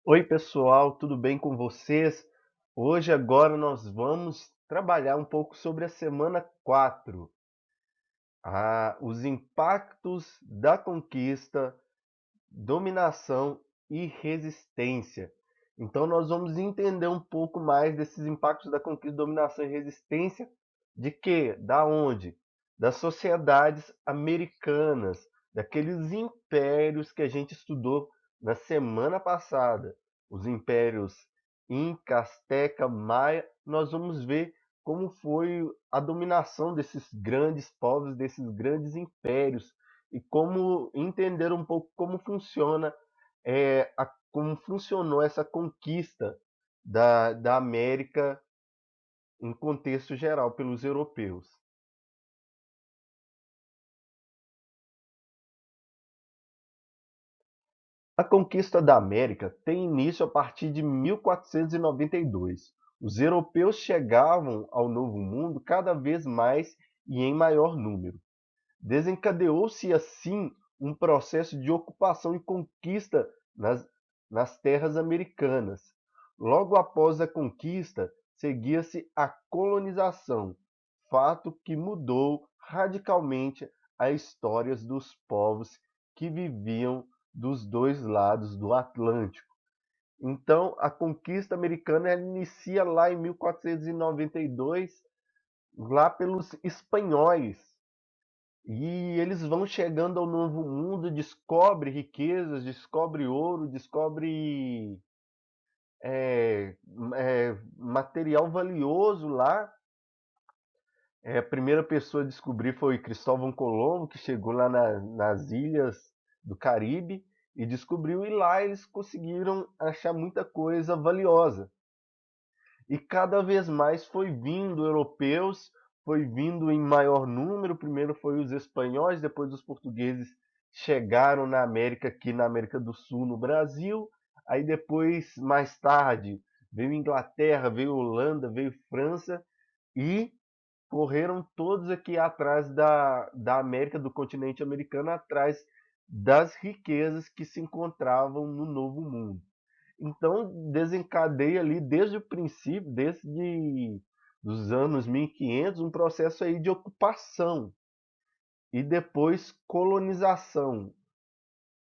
Oi, pessoal, tudo bem com vocês? Hoje, agora, nós vamos trabalhar um pouco sobre a semana 4, os impactos da conquista, dominação e resistência. Então, nós vamos entender um pouco mais desses impactos da conquista, dominação e resistência, de quê? Da onde? Das sociedades americanas, daqueles impérios que a gente estudou na semana passada, os impérios Inca, Azteca, Maia. Nós vamos ver como foi a dominação desses grandes povos, desses grandes impérios, e como entender um pouco como funciona, como funcionou essa conquista da América em contexto geral pelos europeus. A conquista da América tem início a partir de 1492. Os europeus chegavam ao Novo Mundo cada vez mais e em maior número. Desencadeou-se assim um processo de ocupação e conquista nas terras americanas. Logo após a conquista, seguia-se a colonização, fato que mudou radicalmente a história dos povos que viviam dos dois lados do Atlântico. Então, a conquista americana ela inicia lá em 1492, lá pelos espanhóis, e eles vão chegando ao Novo Mundo, descobre riquezas, descobre ouro, descobre material valioso lá. A primeira pessoa a descobrir foi Cristóvão Colombo, que chegou lá nas ilhas do Caribe e descobriu, e lá eles conseguiram achar muita coisa valiosa. E cada vez mais foi vindo europeus, foi vindo em maior número. Primeiro foi os espanhóis, depois os portugueses chegaram na América, aqui na América do Sul, no Brasil. Aí depois, mais tarde, veio Inglaterra, veio Holanda, veio França, e correram todos aqui atrás da América, do continente americano, atrás das riquezas que se encontravam no Novo Mundo. Então, desencadeia ali desde o princípio, desde dos anos 1500, um processo aí de ocupação e depois colonização.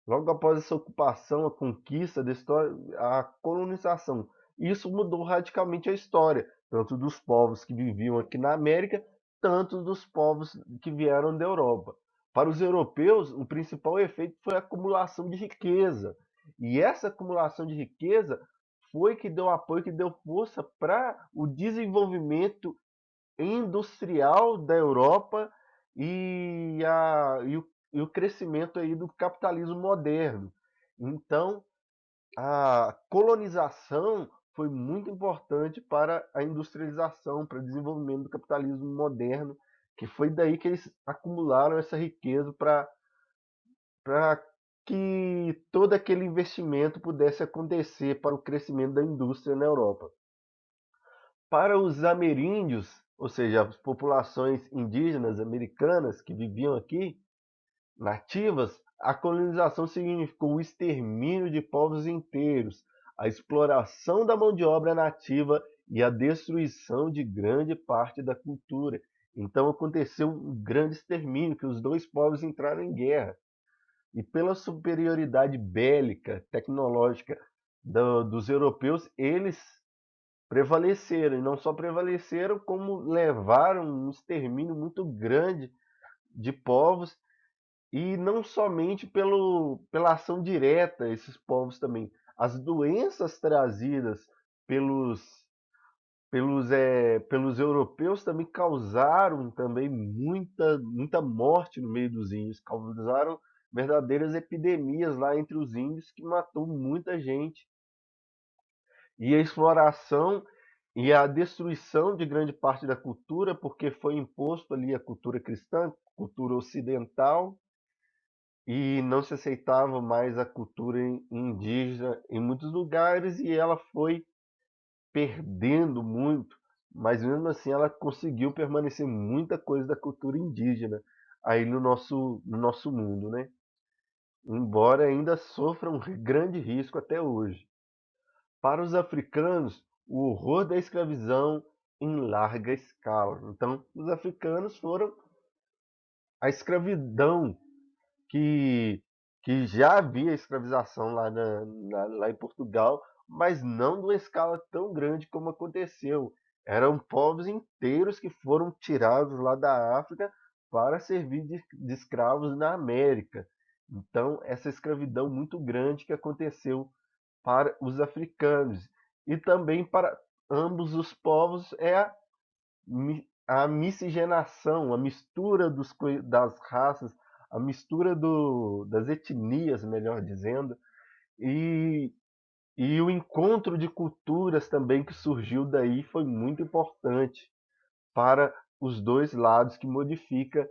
Logo após essa ocupação, a conquista da história, a colonização. Isso mudou radicalmente a história, tanto dos povos que viviam aqui na América, tanto dos povos que vieram da Europa. Para os europeus, o principal efeito foi a acumulação de riqueza. E essa acumulação de riqueza foi que deu apoio, que deu força para o desenvolvimento industrial da Europa e o crescimento aí do capitalismo moderno. Então, a colonização foi muito importante para a industrialização, para o desenvolvimento do capitalismo moderno, que foi daí que eles acumularam essa riqueza para que todo aquele investimento pudesse acontecer para o crescimento da indústria na Europa. Para os ameríndios, ou seja, as populações indígenas americanas que viviam aqui, nativas, a colonização significou o extermínio de povos inteiros, a exploração da mão de obra nativa e a destruição de grande parte da cultura. Então aconteceu um grande extermínio, que os dois povos entraram em guerra. E pela superioridade bélica, tecnológica dos europeus, eles prevaleceram. E não só prevaleceram, como levaram um extermínio muito grande de povos, e não somente pela ação direta, esses povos também. As doenças trazidas pelos, pelos europeus também causaram também muita morte no meio dos índios, causaram verdadeiras epidemias lá entre os índios que matou muita gente. E a exploração e a destruição de grande parte da cultura, porque foi imposto ali a cultura cristã, cultura ocidental, e não se aceitava mais a cultura indígena em muitos lugares, e ela foi perdendo muito, mas mesmo assim ela conseguiu permanecer muita coisa da cultura indígena aí no nosso mundo, né? Embora ainda sofra um grande risco até hoje. Para os africanos, o horror da escravidão em larga escala. Então, os africanos foram a escravidão que, que já havia escravização lá em Portugal, mas não numa escala tão grande como aconteceu. Eram povos inteiros que foram tirados lá da África para servir de escravos na América. Então, essa escravidão muito grande que aconteceu para os africanos e também para ambos os povos é a miscigenação, a mistura das raças, a mistura das etnias, melhor dizendo, e, e o encontro de culturas também que surgiu daí foi muito importante para os dois lados, que modifica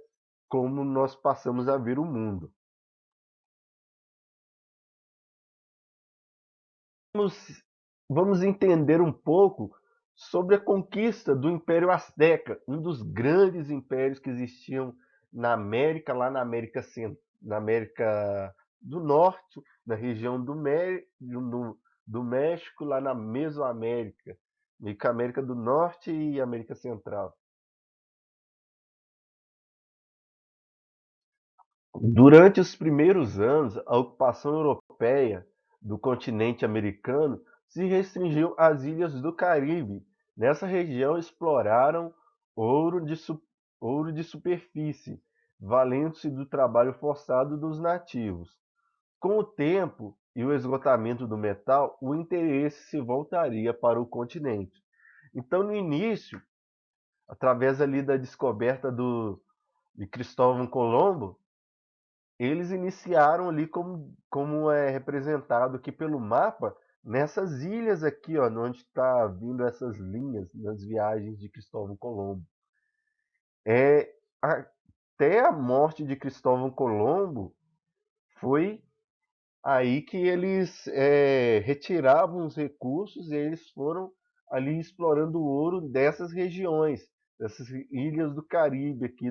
como nós passamos a ver o mundo. Vamos, vamos entender um pouco sobre a conquista do Império Azteca, um dos grandes impérios que existiam na América, lá na América do Norte, na região do México, lá na Mesoamérica, meio que América do Norte e América Central. Durante os primeiros anos, a ocupação europeia do continente americano se restringiu às ilhas do Caribe. Nessa região exploraram ouro de, ouro de superfície, valendo-se do trabalho forçado dos nativos. Com o tempo e o esgotamento do metal, o interesse se voltaria para o continente. Então, no início, através ali da descoberta de Cristóvão Colombo, eles iniciaram ali como é representado aqui pelo mapa, nessas ilhas aqui, ó, onde está vindo essas linhas nas viagens de Cristóvão Colombo. É, até a morte de Cristóvão Colombo foi aí que eles retiravam os recursos e eles foram ali explorando o ouro dessas regiões, dessas ilhas do Caribe aqui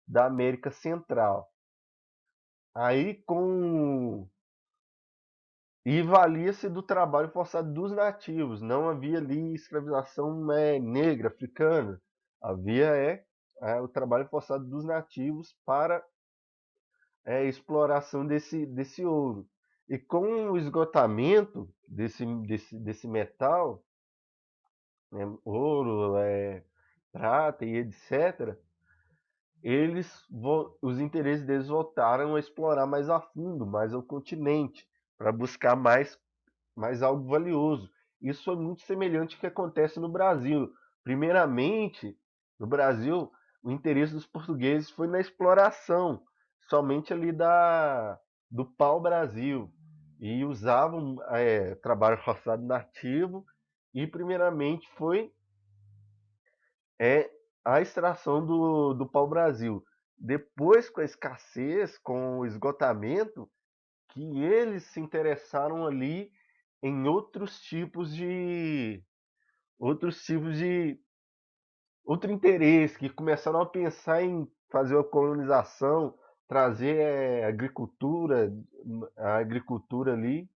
da América Central. Aí com E valia-se do trabalho forçado dos nativos. Não havia ali escravização negra, africana. Havia o trabalho forçado dos nativos para exploração desse ouro. E com o esgotamento desse metal, né, ouro, prata e etc., os interesses deles voltaram a explorar mais a fundo, mais ao continente, para buscar mais algo valioso. Isso é muito semelhante ao que acontece no Brasil. Primeiramente, no Brasil, o interesse dos portugueses foi na exploração, somente ali do pau-brasil. E usavam trabalho forçado nativo, e primeiramente foi é, a extração do pau-brasil. Depois, com a escassez, com o esgotamento, que eles se interessaram ali em outros tipos de outro interesse, que começaram a pensar em fazer a colonização, trazer a agricultura ali,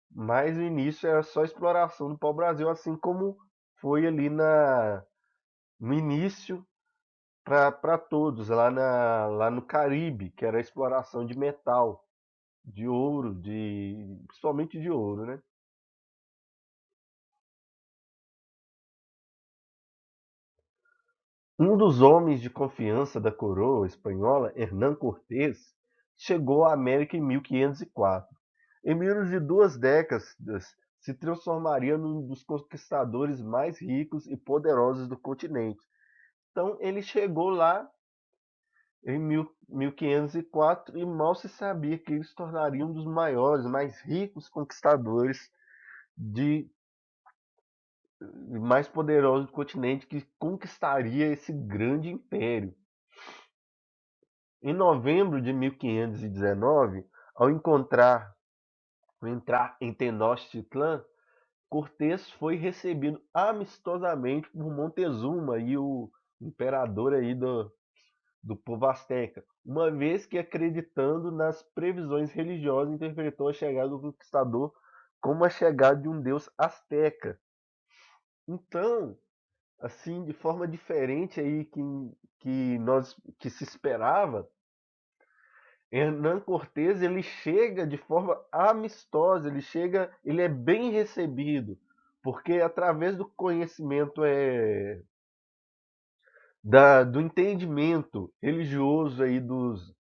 mas no início era só exploração do pau-brasil, assim como foi ali no início para todos, lá no Caribe, que era a exploração de metal, de ouro, principalmente de ouro, né? Um dos homens de confiança da coroa espanhola, Hernán Cortés, chegou à América em 1504. Em menos de 2 décadas, se transformaria num dos conquistadores mais ricos e poderosos do continente. Então, ele chegou lá em 1504 e mal se sabia que ele se tornaria um dos maiores, mais ricos conquistadores de mais poderosos do continente, que conquistaria esse grande império. Em novembro de 1519, ao entrar em Tenochtitlan, Cortés foi recebido amistosamente por Montezuma e o imperador aí do povo asteca, uma vez que, acreditando nas previsões religiosas, interpretou a chegada do conquistador como a chegada de um deus asteca. Então, assim, de forma diferente aí que se esperava, Hernán Cortés ele chega de forma amistosa, ele é bem recebido, porque através do conhecimento do entendimento religioso aí dos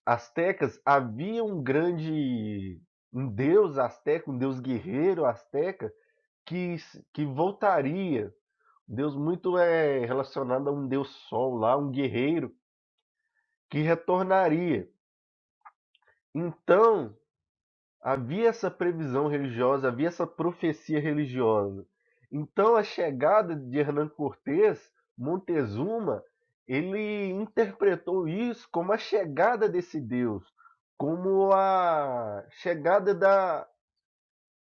astecas, havia um deus asteca, um deus guerreiro asteca que voltaria, um deus muito relacionado a um deus sol lá, um guerreiro que retornaria. Então, havia essa previsão religiosa, havia essa profecia religiosa. Então, a chegada de Hernán Cortés, Montezuma, ele interpretou isso como a chegada desse Deus, como a chegada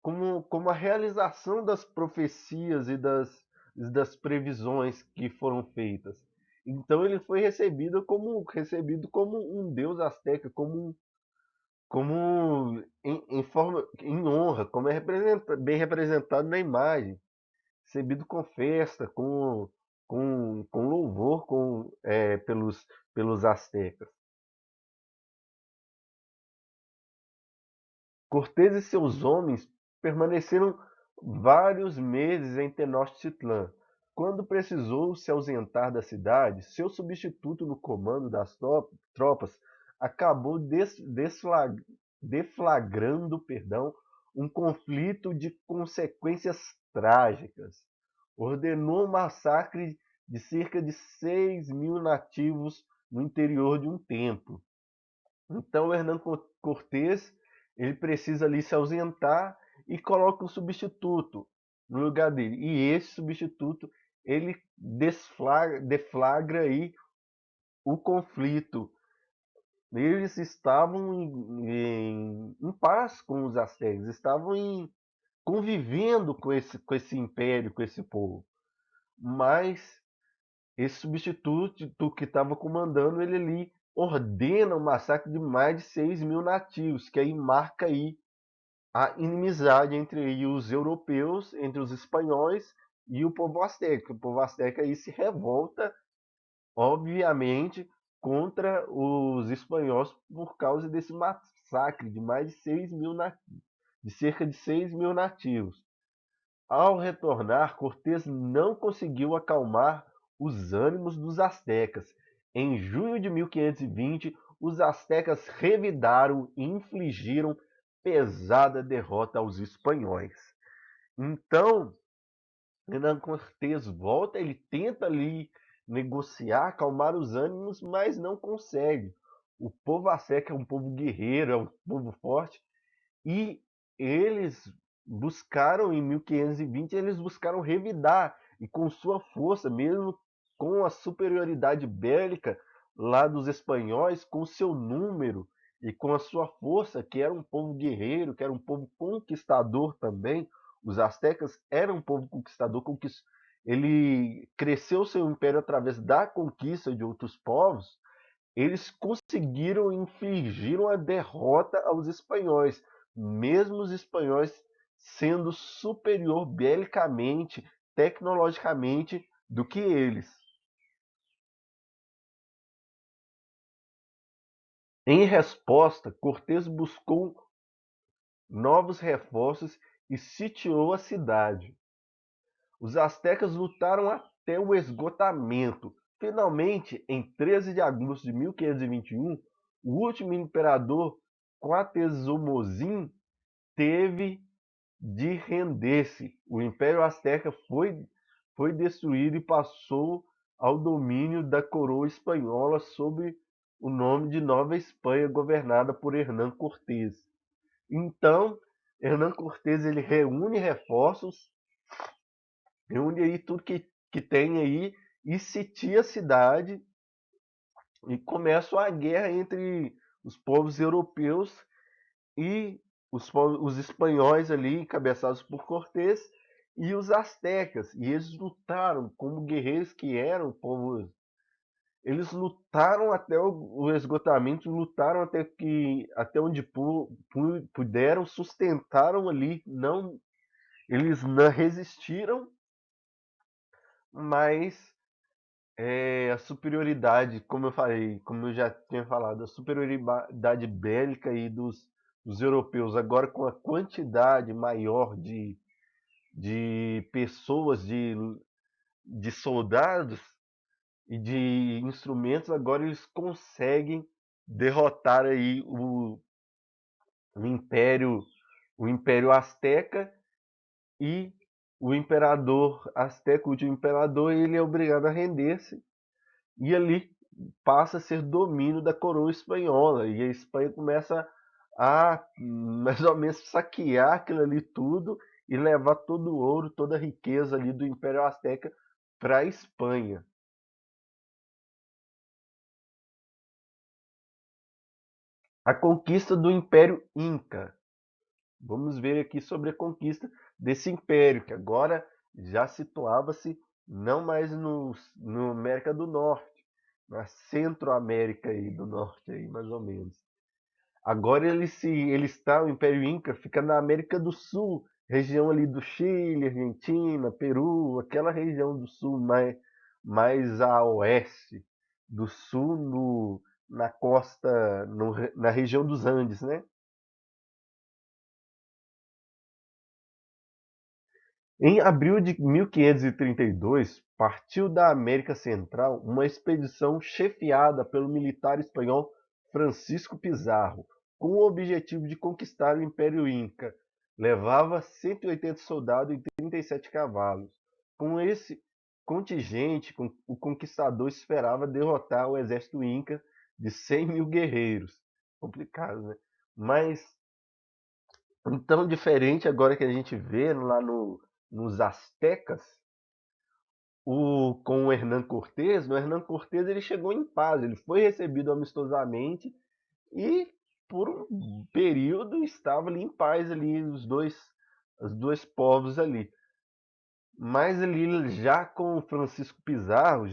como a realização das profecias das previsões que foram feitas. Então ele foi recebido como um deus asteca, como em forma em honra, como é bem representado na imagem, recebido com festa, com louvor pelos astecas. Cortés e seus homens permaneceram vários meses em Tenochtitlan. Quando precisou se ausentar da cidade, seu substituto no comando das tropas acabou deflagrando, um conflito de consequências trágicas. Ordenou o massacre de cerca de 6.000 nativos no interior de um templo. Então, Hernán Cortés ele precisa ali se ausentar e coloca um substituto no lugar dele. E esse substituto ele deflagra aí o conflito. Eles estavam em paz com os astecas, convivendo com esse império, com esse povo. Mas esse substituto que estava comandando ele ali ordena o massacre de mais de 6.000 nativos, que aí marca aí a inimizade entre os europeus, entre os espanhóis e o povo asteca. O povo asteca aí se revolta, obviamente, contra os espanhóis por causa desse massacre de mais de 6.000 de cerca de 6.000 nativos. Ao retornar, Cortés não conseguiu acalmar os ânimos dos astecas. Em junho de 1520, os astecas revidaram e infligiram pesada derrota aos espanhóis. Então, Hernán Cortés volta, ele tenta ali negociar, acalmar os ânimos, mas não consegue. O povo asteca é um povo guerreiro, é um povo forte, e eles em 1520, eles buscaram revidar, e com sua força, mesmo com a superioridade bélica lá dos espanhóis, com seu número e com a sua força, que era um povo guerreiro, que era um povo conquistador também, os astecas eram um povo conquistador, ele cresceu seu império através da conquista de outros povos, eles conseguiram infligir uma derrota aos espanhóis, mesmo os espanhóis sendo superior belicamente, tecnologicamente, do que eles. Em resposta, Cortés buscou novos reforços e sitiou a cidade. Os astecas lutaram até o esgotamento. Finalmente, em 13 de agosto de 1521, o último imperador Quatzomozin teve de render-se. O Império Azteca foi destruído e passou ao domínio da coroa espanhola sob o nome de Nova Espanha, governada por Hernán Cortés. Então, Hernán Cortés ele reúne reforços, reúne aí tudo que tem aí e sitia a cidade e começa a guerra entre os povos europeus e os espanhóis ali, encabeçados por Cortés, e os astecas. E eles lutaram como guerreiros que eram, povos Eles lutaram até o esgotamento, lutaram até onde puderam, sustentaram ali, não, eles não resistiram, mas a superioridade, como eu falei, como eu já tinha falado, a superioridade bélica aí dos europeus, agora com a quantidade maior de pessoas, de soldados e de instrumentos, agora eles conseguem derrotar aí o império, o império Azteca e o imperador Azteca, o último imperador, ele é obrigado a render-se e ali passa a ser domínio da coroa espanhola e a Espanha começa a mais ou menos saquear aquilo ali tudo e levar todo o ouro, toda a riqueza ali do Império Azteca para a Espanha. A conquista do Império Inca. Vamos ver aqui sobre a conquista desse império, que agora já situava-se não mais no América do Norte, na Centro-América aí do Norte, aí, mais ou menos. Agora ele está, o Império Inca fica na América do Sul, região ali do Chile, Argentina, Peru, aquela região do sul mais a oeste, do sul na costa, na região dos Andes, né? Em abril de 1532, partiu da América Central uma expedição chefiada pelo militar espanhol Francisco Pizarro, com o objetivo de conquistar o Império Inca. Levava 180 soldados e 37 cavalos. Com esse contingente, o conquistador esperava derrotar o exército Inca de 100 mil guerreiros. Complicado, né? Mas tão diferente agora que a gente vê lá nos Aztecas, com o Hernán Cortés. O Hernán Cortés ele chegou em paz, ele foi recebido amistosamente e por um período estava ali em paz ali os dois povos ali. Mas ali já com Francisco Pizarro,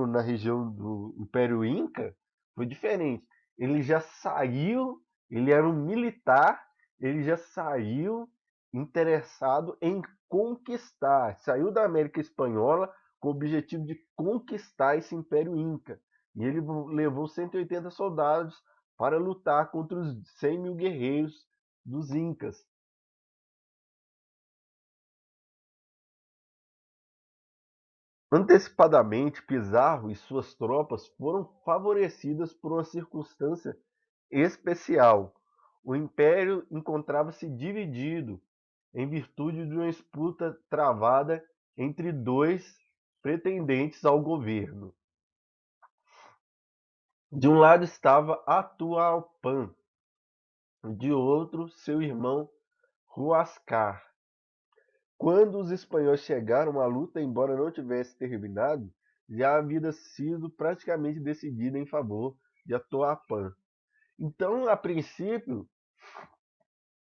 na região do Império Inca, foi diferente. Ele já saiu, ele era um militar, ele já saiu interessado em conquistar, saiu da América Espanhola com o objetivo de conquistar esse Império Inca. E ele levou 180 soldados para lutar contra os 100 mil guerreiros dos Incas. Antecipadamente, Pizarro e suas tropas foram favorecidas por uma circunstância especial. O império encontrava-se dividido em virtude de uma disputa travada entre dois pretendentes ao governo. De um lado estava Atahualpa, de outro seu irmão Huáscar. Quando os espanhóis chegaram, a luta, embora não tivesse terminado, já havia sido praticamente decidida em favor de Atoapan. Então, a princípio,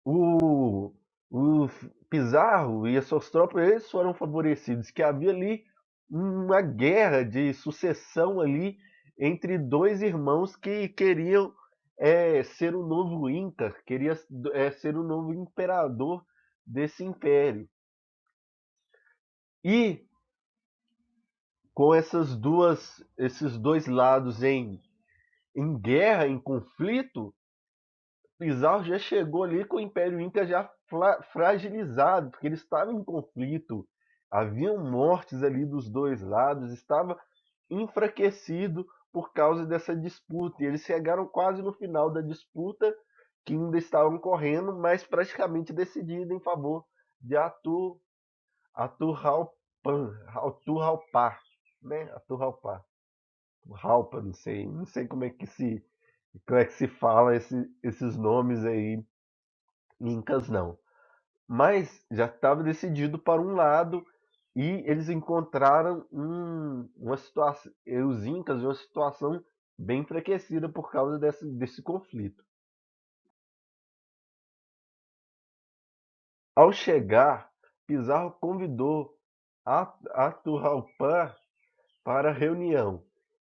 o, o Pizarro e as suas tropas eles foram favorecidos, que havia ali uma guerra de sucessão ali entre dois irmãos que queriam ser o novo Inca, queria ser o novo imperador desse império. E com esses dois lados em guerra, em conflito, Pizarro já chegou ali com o Império Inca já fragilizado, porque ele estava em conflito. Haviam mortes ali dos dois lados, estava enfraquecido por causa dessa disputa. E eles chegaram quase no final da disputa, que ainda estavam correndo, mas praticamente decidida em favor de Atahualpa, né? Atahualpa. Ralpa, não sei como é que se fala esses nomes aí incas não. Mas já estava decidido para um lado e eles encontraram uma situação, os incas, uma situação bem enfraquecida por causa desse conflito. Ao chegar, Pizarro convidou Atahualpa para a reunião.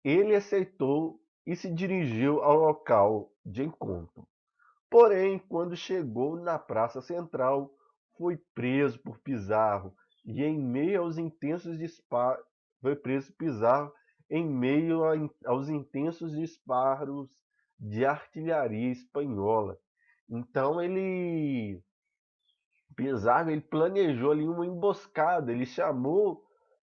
ele aceitou e se dirigiu ao local de encontro. Porém, quando chegou na praça central, foi preso por Pizarro e em meio aos intensos disparos foi preso Pizarro em meio aos intensos disparos de artilharia espanhola. Então Pizarro, ele planejou ali uma emboscada, ele chamou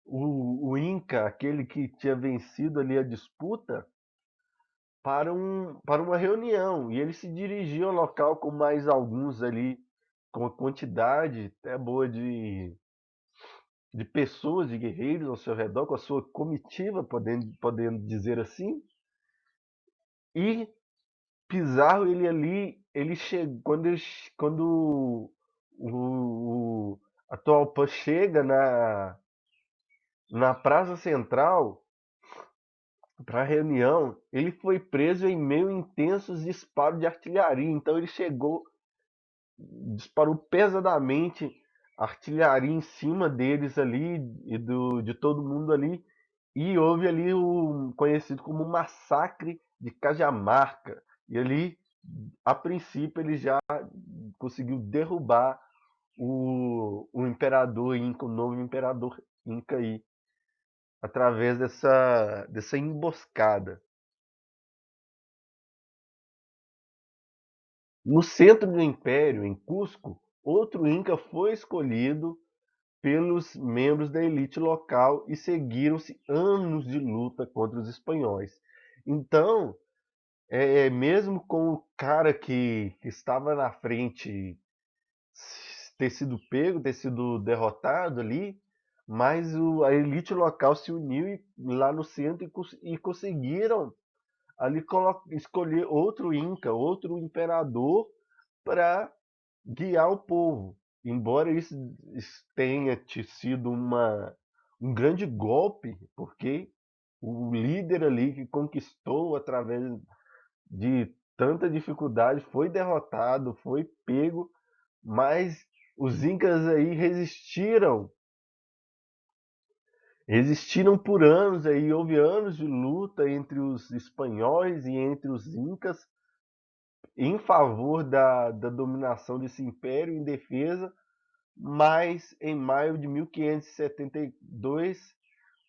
o Inca, aquele que tinha vencido ali a disputa, para uma reunião. E ele se dirigiu ao local com mais alguns ali, com uma quantidade até boa de pessoas, de guerreiros ao seu redor, com a sua comitiva, podendo dizer assim. E Pizarro, ele ali, ele chegou, quando a tropa chega na Praça Central para a reunião, ele foi preso em meio a intensos disparos de artilharia. Então ele chegou, disparou pesadamente artilharia em cima deles ali e de todo mundo ali. E houve ali o conhecido como Massacre de Cajamarca. E ali, a princípio, ele já conseguiu derrubar o imperador Inca, o novo imperador Inca aí, através dessa emboscada. No centro do império, em Cusco, outro Inca foi escolhido pelos membros da elite local e seguiram-se anos de luta contra os espanhóis. Então, mesmo com o cara que estava na frente ter sido pego, ter sido derrotado ali, mas a elite local se uniu lá no centro e conseguiram ali escolher outro Inca, outro imperador para guiar o povo. Embora isso tenha sido um grande golpe, porque o líder ali que conquistou através de tanta dificuldade foi derrotado, foi pego, mas os incas aí resistiram por anos aí, houve anos de luta entre os espanhóis e entre os incas em favor da dominação desse império em defesa, mas em maio de 1572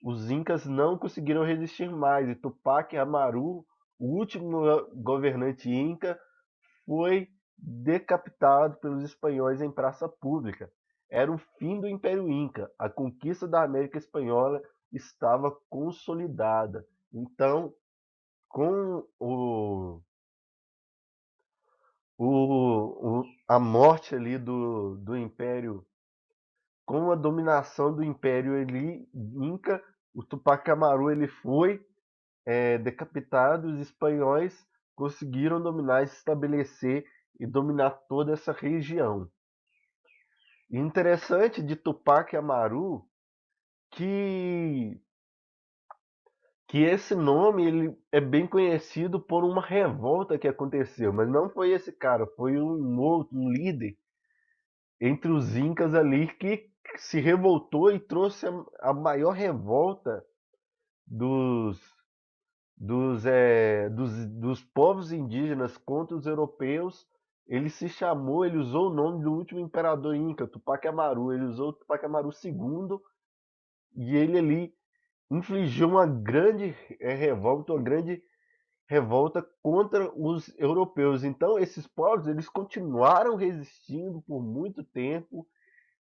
os incas não conseguiram resistir mais e Tupac Amaru, o último governante inca, foi decapitado pelos espanhóis em praça pública. Era o fim do Império Inca. A conquista da América Espanhola estava consolidada. Então, com a morte ali do Império, com a dominação do Império ali, Inca, o Tupac Amaru ele foi decapitado. Os espanhóis conseguiram dominar, se estabelecer e dominar toda essa região. Interessante de Tupac Amaru que que esse nome ele é bem conhecido por uma revolta que aconteceu, mas não foi esse cara, foi um outro um líder entre os incas ali que se revoltou e trouxe a maior revolta dos dos povos indígenas contra os europeus. Ele usou o nome do último imperador inca, Tupac Amaru. Ele usou o Tupac Amaru II e ele ali infligiu uma grande revolta, uma grande revolta contra os europeus. Então, esses povos eles continuaram resistindo por muito tempo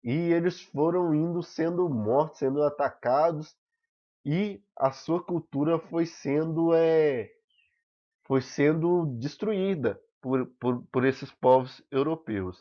e eles foram indo sendo mortos, sendo atacados e a sua cultura foi sendo destruída por esses povos europeus.